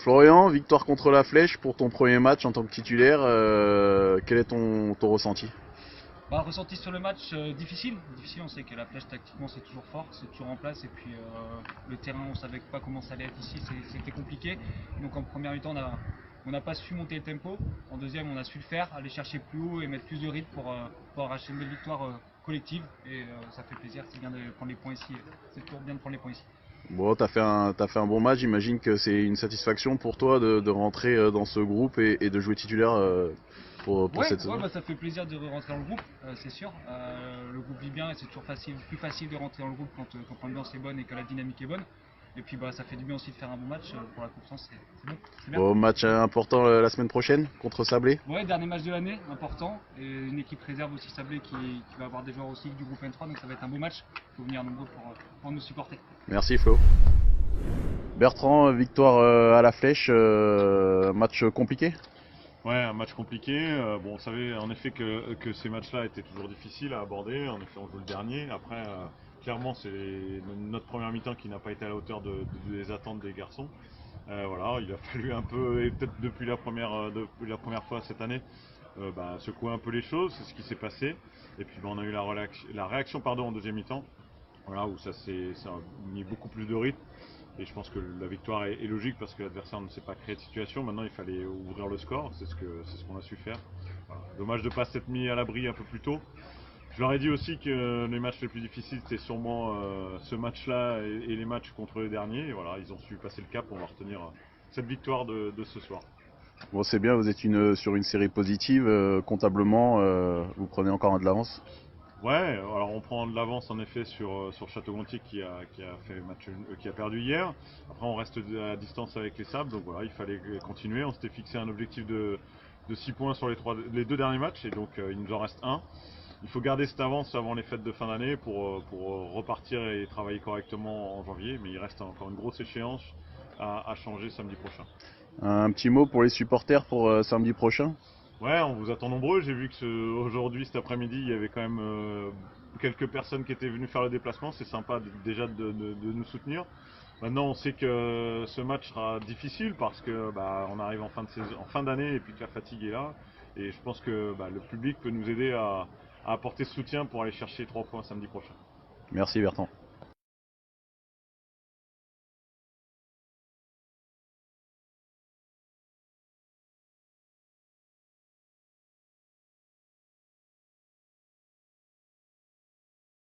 Florian, victoire contre la Flèche pour ton premier match en tant que titulaire. Quel est ton ressenti? Ressenti sur le match, difficile, on sait que la Flèche tactiquement c'est toujours fort, c'est toujours en place et puis le terrain on savait pas comment ça allait être ici, c'était compliqué. Donc en première mi-temps on n'a pas su monter le tempo, en deuxième on a su le faire, aller chercher plus haut et mettre plus de rythme pour arracher une belle victoire collective et ça fait plaisir, c'est bien de prendre les points ici, c'est toujours bien de prendre les points ici. Bon, t'as fait un bon match. J'imagine que c'est une satisfaction pour toi de rentrer dans ce groupe et de jouer titulaire pour Ouais, cette saison. ça fait plaisir de rentrer dans le groupe, c'est sûr. Le groupe vit bien et c'est toujours plus facile de rentrer dans le groupe quand l'ambiance est bonne et que la dynamique est bonne. Et puis ça fait du bien aussi de faire un bon match pour la confiance, c'est bon, c'est bien. Bon, match important la semaine prochaine contre Sablé. Ouais, dernier match de l'année, important. Et une équipe réserve aussi Sablé qui va avoir des joueurs aussi du groupe N3, donc ça va être un beau match. Il faut venir nombreux pour nous supporter. Merci Flo. Bertrand, victoire à la Flèche, match compliqué. Ouais, un match compliqué. Bon, on savait en effet que ces matchs-là étaient toujours difficiles à aborder. En effet, on joue le dernier. Après, clairement, c'est notre première mi-temps qui n'a pas été à la hauteur des attentes des garçons. Voilà, il a fallu un peu, et peut-être depuis la première fois cette année, secouer un peu les choses. C'est ce qui s'est passé. Et puis, on a eu la réaction pardon, en deuxième mi-temps. Voilà, où ça a mis beaucoup plus de rythme. Et je pense que la victoire est logique parce que l'adversaire ne s'est pas créé de situation. Maintenant, il fallait ouvrir le score. C'est ce qu'on a su faire. Voilà. Dommage de ne pas s'être mis à l'abri un peu plus tôt. Je leur ai dit aussi que les matchs les plus difficiles, c'était sûrement ce match-là et les matchs contre les derniers. Et voilà, ils ont su passer le cap. On va retenir cette victoire de ce soir. Bon, c'est bien, vous êtes sur une série positive. Comptablement, vous prenez encore un de l'avance. Ouais, alors on prend de l'avance en effet sur Château-Gontier qui a perdu hier. Après on reste à distance avec les Sables, donc voilà, il fallait continuer. On s'était fixé un objectif de 6 points sur les deux derniers matchs et donc il nous en reste un. Il faut garder cette avance avant les fêtes de fin d'année pour repartir et travailler correctement en janvier, mais il reste encore une grosse échéance à changer samedi prochain. Un petit mot pour les supporters pour samedi prochain. Ouais, on vous attend nombreux. J'ai vu que aujourd'hui, cet après-midi, il y avait quand même quelques personnes qui étaient venues faire le déplacement. C'est sympa déjà de nous soutenir. Maintenant, on sait que ce match sera difficile parce que on arrive en fin de saison, en fin d'année et puis que la fatigue est là. Et je pense que le public peut nous aider à apporter ce soutien pour aller chercher 3 points samedi prochain. Merci Bertrand.